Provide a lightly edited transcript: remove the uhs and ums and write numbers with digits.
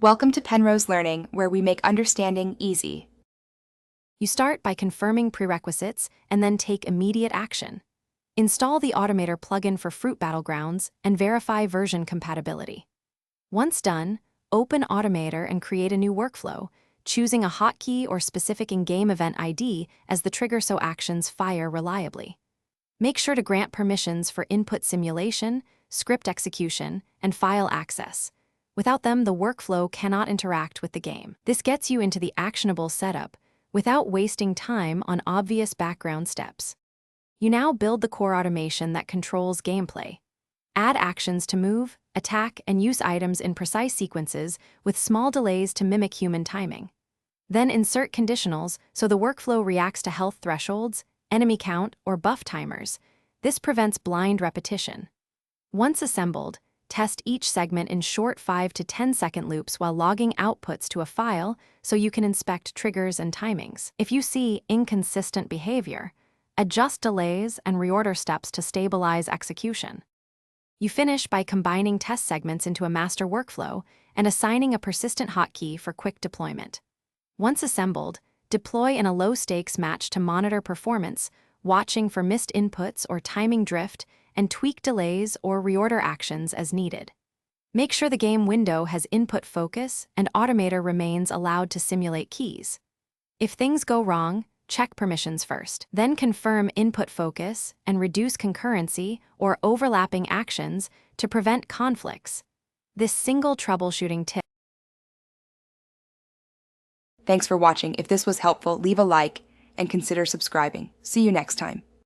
Welcome to Penrose Learning, where we make understanding easy. You start by confirming prerequisites and then take immediate action. Install the Automator plugin for Fruit Battlegrounds and verify version compatibility. Once done, open Automator and create a new workflow, choosing a hotkey or specific in-game event ID as the trigger so actions fire reliably. Make sure to grant permissions for input simulation, script execution, and file access. Without them, the workflow cannot interact with the game. This gets you into the actionable setup without wasting time on obvious background steps. You now build the core automation that controls gameplay. Add actions to move, attack, and use items in precise sequences with small delays to mimic human timing. Then insert conditionals so the workflow reacts to health thresholds, enemy count, or buff timers. This prevents blind repetition. Once assembled, test each segment in short 5 to 10 second loops while logging outputs to a file so you can inspect triggers and timings. If you see inconsistent behavior, adjust delays and reorder steps to stabilize execution. You finish by combining test segments into a master workflow and assigning a persistent hotkey for quick deployment. Once assembled, deploy in a low-stakes match to monitor performance, watching for missed inputs or timing drift, and tweak delays or reorder actions as needed. Make sure the game window has input focus and Automator remains allowed to simulate keys. If things go wrong, check permissions first, then confirm input focus and reduce concurrency or overlapping actions to prevent conflicts. This single troubleshooting tip. Thanks for watching. If this was helpful, leave a like and consider subscribing. See you next time.